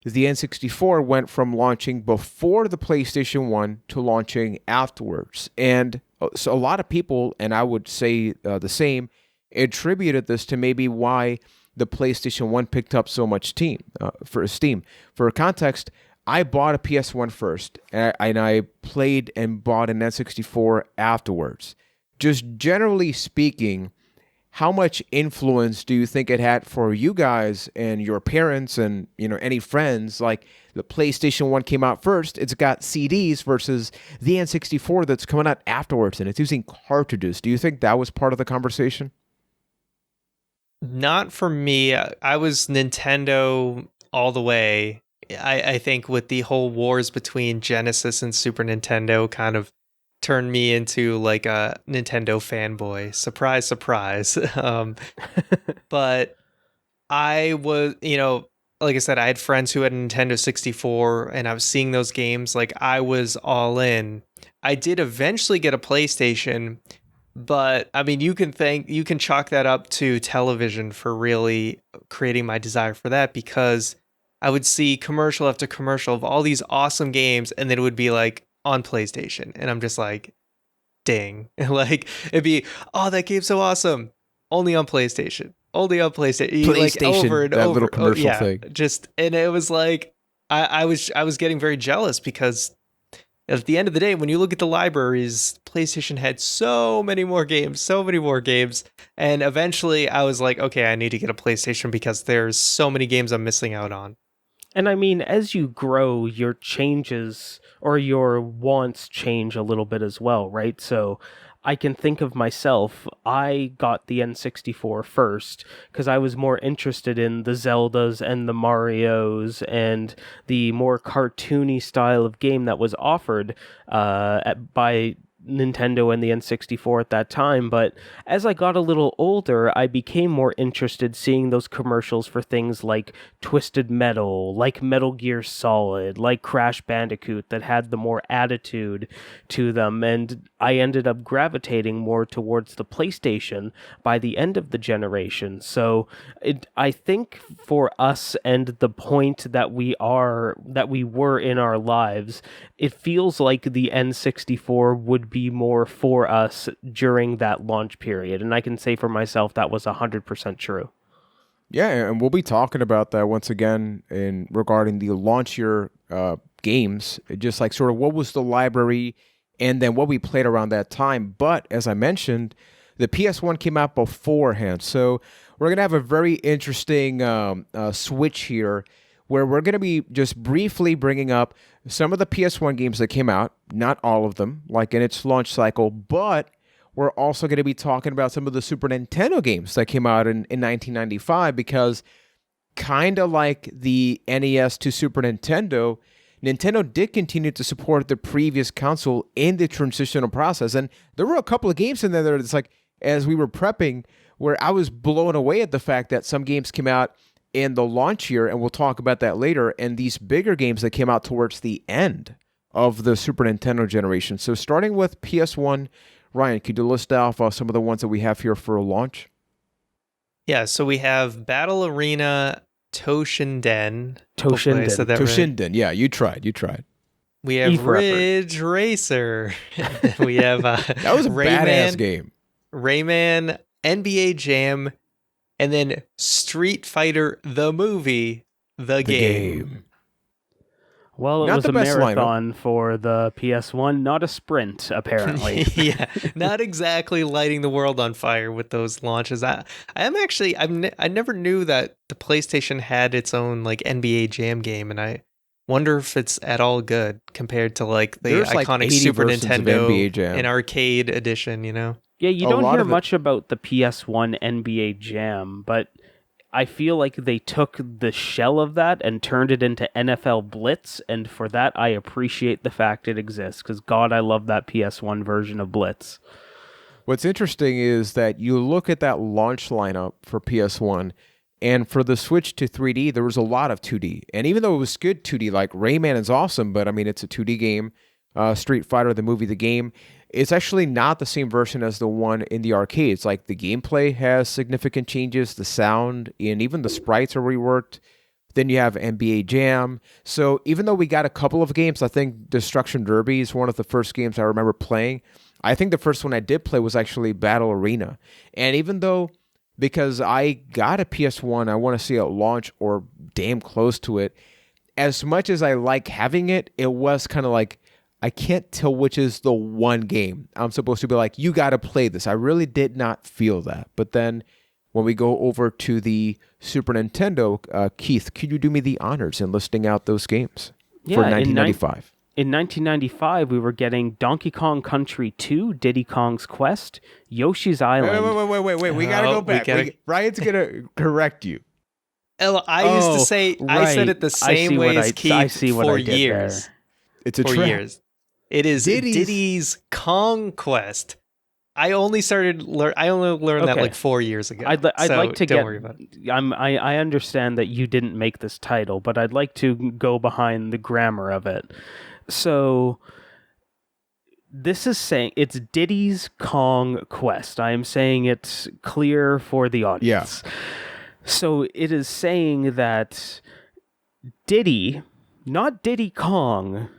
the N64 went from launching before the PlayStation 1 to launching afterwards. And so a lot of people, and I would say the same, attributed this to maybe why the PlayStation 1 picked up so much Steam. For context, I bought a PS1 first, and I played and bought an N64 afterwards. Just generally speaking, how much influence do you think it had for you guys and your parents and any friends? Like the PlayStation 1 came out first, it's got CDs versus the N64 that's coming out afterwards and it's using cartridges. Do you think that was part of the conversation? Not for me. I was Nintendo all the way. I think with the whole wars between Genesis and Super Nintendo kind of turned me into like a Nintendo fanboy. Surprise, surprise. But I was, like I said, I had friends who had a Nintendo 64 and I was seeing those games. Like I was all in. I did eventually get a PlayStation, but I mean, you can chalk that up to television for really creating my desire for that, because I would see commercial after commercial of all these awesome games, and then it would be like on PlayStation, and I'm just like, dang. Like it'd be, oh, that game's so awesome, only on PlayStation, only on PlayStation, like over and that over. little commercial Yeah, thing. just, and it was like I was getting very jealous, because at the end of the day, when you look at the libraries, PlayStation had so many more games, and eventually I was like, okay, I need to get a PlayStation because there's so many games I'm missing out on. And I mean, as you grow, your changes or your wants change a little bit as well, right? So I can think of myself, I got the N64 first because I was more interested in the Zeldas and the Marios and the more cartoony style of game that was offered by Nintendo and the N64 at that time. But as I got a little older, I became more interested seeing those commercials for things like Twisted Metal, like Metal Gear Solid, like Crash Bandicoot, that had the more attitude to them, and I ended up gravitating more towards the PlayStation by the end of the generation. So I think for us and the point that we were in our lives, it feels like the N64 would be more for us during that launch period. And I can say for myself that was 100% true. Yeah, and we'll be talking about that once again in regarding the launch year games, just like sort of what was the library and then what we played around that time. But as I mentioned, the PS1 came out beforehand. So we're going to have a very interesting switch here where we're going to be just briefly bringing up some of the PS1 games that came out, not all of them, like in its launch cycle, but we're also going to be talking about some of the Super Nintendo games that came out in 1995, because kind of like the NES to Super Nintendo, Nintendo did continue to support the previous console in the transitional process. And there were a couple of games in there that it's like, as we were prepping, where I was blown away at the fact that some games came out in the launch year, and we'll talk about that later, and these bigger games that came out towards the end of the Super Nintendo generation. So starting with PS1, Ryan, could you list off some of the ones that we have here for a launch? Yeah, so we have Battle Arena Toshinden. Toshinden, yeah, you tried. We have Ridge Racer. We have that was a badass game. Rayman, NBA Jam, and then Street Fighter the movie, the game. Well, it was a marathon for the PS1, not a sprint, apparently. Yeah, not exactly lighting the world on fire with those launches. I never knew that the PlayStation had its own like NBA Jam game, and I wonder if it's at all good compared to like the iconic Super Nintendo and arcade edition, Yeah, you don't hear much about the PS1 NBA Jam, but I feel like they took the shell of that and turned it into NFL Blitz, and for that I appreciate the fact it exists, because God, I love that PS1 version of Blitz. What's interesting is that you look at that launch lineup for PS1, and for the switch to 3D, there was a lot of 2D. And even though it was good 2D, like Rayman is awesome, but I mean, it's a 2D game. Street Fighter, the movie, the game, it's actually not the same version as the one in the arcades. Like the gameplay has significant changes, the sound, and even the sprites are reworked. Then you have NBA Jam. So even though we got a couple of games, I think Destruction Derby is one of the first games I remember playing. I think the first one I did play was actually Battle Arena. And even though, because I got a PS1, I want to see it launch or damn close to it, as much as I like having it, it was kind of like, I can't tell which is the one game I'm supposed to be like, you got to play this. I really did not feel that. But then when we go over to the Super Nintendo, Keith, could you do me the honors in listing out those games for 1995? In 1995, we were getting Donkey Kong Country 2, Diddy Kong's Quest, Yoshi's Island. Wait. We got to go back. Ryan's going to correct you. I used to say, right. I said it the same way as Keith for years. It's a for trap. years. It is Diddy's Kong Quest. I only learned that like 4 years ago. I'd like to don't worry about it. I understand that you didn't make this title, but I'd like to go behind the grammar of it. So this is saying it's Diddy's Kong Quest. I am saying it's clear for the audience. Yeah. So it is saying that Diddy, not Diddy Kong,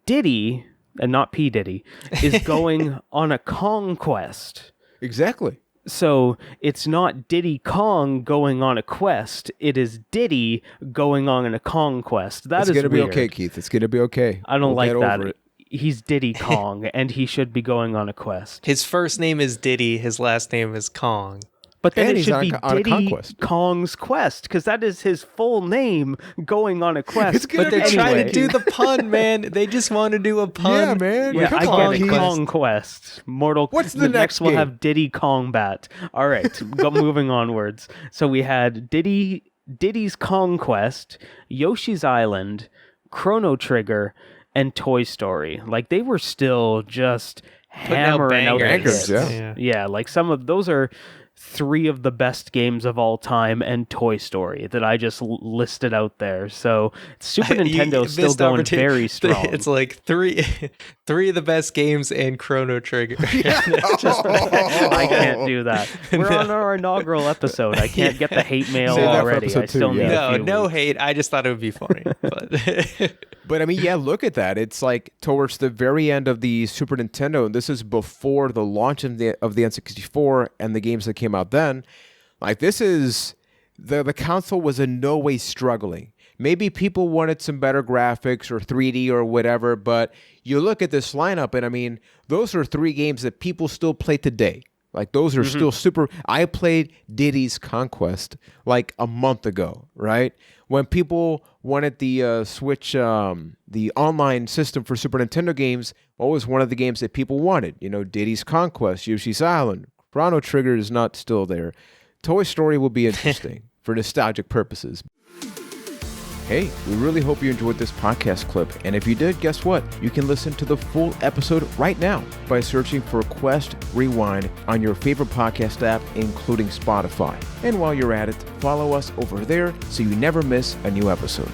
Diddy, and not P. Diddy, is going on a Kong quest. Exactly. So it's not Diddy Kong going on a quest. It is Diddy going on a Kong quest. It's going to be weird. okay, Keith. It's going to be okay. I don't like that. He's Diddy Kong, and he should be going on a quest. His first name is Diddy. His last name is Kong. But then and it should be Diddy Kong's Quest, because that is his full name going on a quest. But they're trying to do the pun, man. They just want to do a pun. Yeah, man. Yeah, I get it. Quest. Kong Quest. What's the next we'll game? have Diddy Kongbat. All right, moving onwards. So we had Diddy's Kong Quest, Yoshi's Island, Chrono Trigger, and Toy Story. Like, they were still just hammering out bangers. Yeah, like some of those are 3 of the best games of all time and Toy Story that I just listed out there. So Super Nintendo is still going very strong. It's like three of the best games and Chrono Trigger. I can't do that. We're on our inaugural episode. I can't get the hate mail already. I still need no hate. I just thought it would be funny. But I mean, yeah, look at that. It's like towards the very end of the Super Nintendo, and this is before the launch of the N64 and the games that came out then. Like, this is the console was in no way struggling. Maybe people wanted some better graphics or 3D or whatever, but you look at this lineup, and I mean, those are 3 games that people still play today. Like, those are still super. I played Diddy's Conquest like a month ago, right? When people wanted the Switch, the online system for Super Nintendo games, what was one of the games that people wanted? You know, Diddy's Conquest, Yoshi's Island, Chrono Trigger is not still there. Toy Story will be interesting for nostalgic purposes. Hey, we really hope you enjoyed this podcast clip, and if you did, guess what? You can listen to the full episode right now by searching for Quest Rewind on your favorite podcast app, including Spotify. And while you're at it, follow us over there so you never miss a new episode.